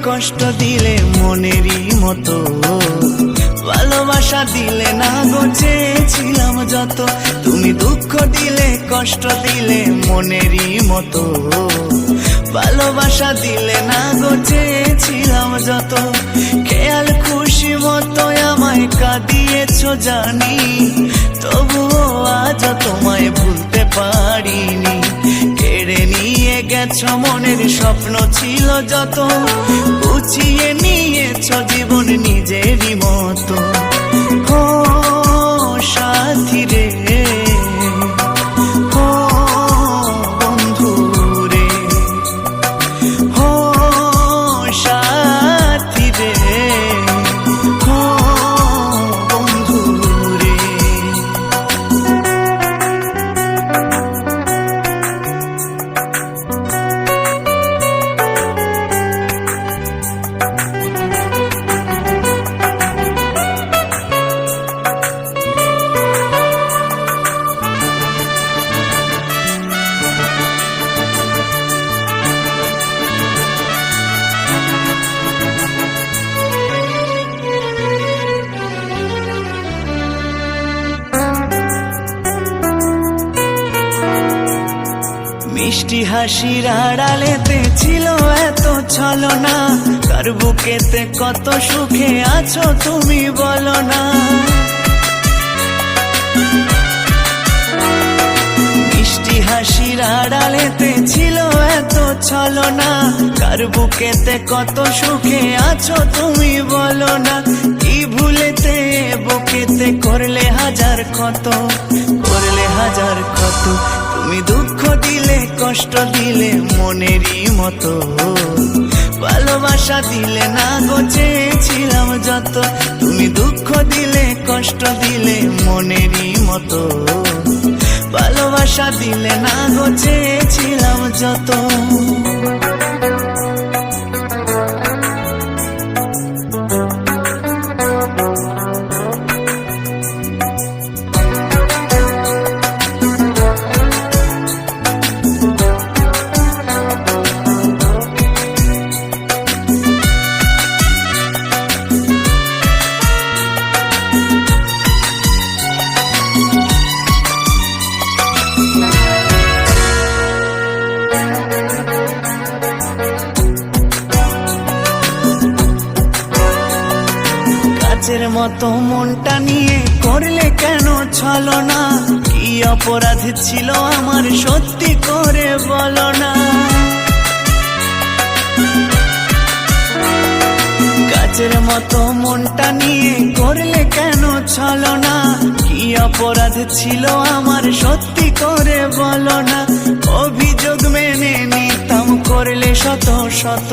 কষ্ট দিলে মনেরই মতো, ভালোবাসা দিলে না গো চেয়েছিলাম যত। তুমি দুঃখ দিলে কষ্ট দিলে মনেরই মতো, ভালোবাসা দিলে না গো চেয়েছিলাম যত। খেয়াল খুশি মতো আমায় কাঁদিয়েছ জানি, তবুও আজ তোমায় ভুলতে পারিনি। কেড়ে নিয়ে গেছ মনের স্বপ্ন ছিল যত, গুছিয়ে নিয়েছ জীবন নিজেরই মতো। ও সাথী রে, ও বন্ধু রে, ও সাথী রে, ও বন্ধু রে। মিষ্টি হাসির আড়ালেতে ছিল এত ছলনা, কার বুকেতে কত সুখে আছো তুমি বলো না। মিষ্টি হাসির আড়ালেতে ছিল এত ছলনা, কার বুকেতে কত সুখে আছো তুমি বলো না। কি ভুলেতে বুকেতে করলে হাজার ক্ষত, করলে হাজার ক্ষত। তুমি দুঃখ দিলে কষ্ট দিলে মনেরই মতো, ভালোবাসা দিলে না গো চেয়েছিলাম যত। তুমি দুঃখ দিলে কষ্ট দিলে মনেরই মতো, ভালোবাসা দিলে না গো চেয়েছিলাম যত। কাচের মতো মনটা নিয়ে করলে কেন ছলনা, কি অপরাধ ছিল আমার সত্যি করে বলো না। কাচের মতো মনটা নিয়ে করলে কেন ছলনা, কি অপরাধ ছিল আমার সত্যি করে বলো না। অভিযোগ মেনে নিতাম করলে শত শত,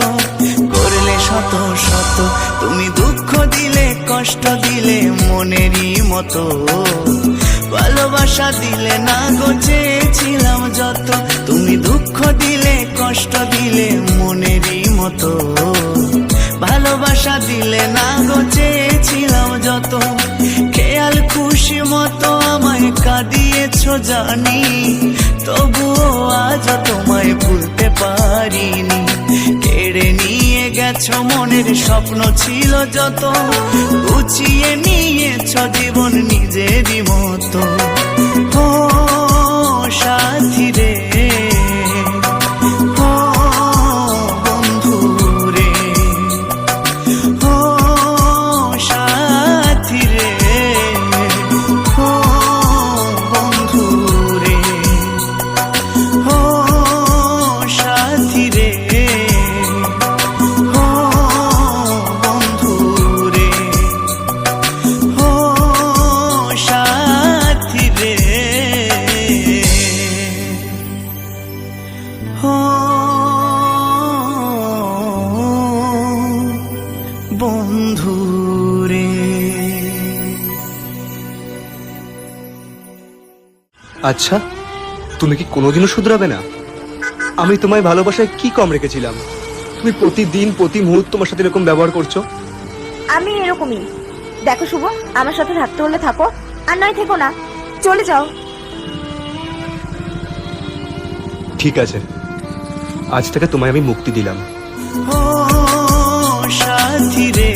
করলে শত শত। তুমি দুঃখ দিলে কষ্ট দিলে মনেরই মতো, ভালোবাসা দিলে না গো চেয়েছিলাম যত। তুমি দুঃখ দিলে কষ্ট দিলে মনেরই মতো, ভালোবাসা দিলে না গো চেয়েছিলাম যত। খেয়াল খুশি মতো আমায় কাঁদিয়েছ জানি, তবুও আজ তোমায় ভুলতে পারিনি। কেড়ে নিয়ে গেছ মনের স্বপ্ন ছিল যত, গুছিয়ে নিয়েছ জীবন নিজেরই মতো। ও সাথী রে, ও বন্ধু রে, ও সাথী রে, ও বন্ধু রে, ও সাথী রে, ও বন্ধু রে, ও সাথী রে, ও বন্ধু রে। আচ্ছা, তুমি কি কোনোদিনও শুধরাবে না? আমি তোমায় ভালোবাসায় কি কম রেখেছিলাম? তুমি প্রতিদিন প্রতি মুহূর্ত তোমার সাথে এরকম ব্যবহার করছো। আমি এরকমই। দেখো শুভ, আমার সাথে থাকতে হলে থাকো, আর নয় থেকো না, চলে যাও। ঠিক আছে, আজ থেকে তোমায় আমি মুক্তি দিলাম। ও সাথী রে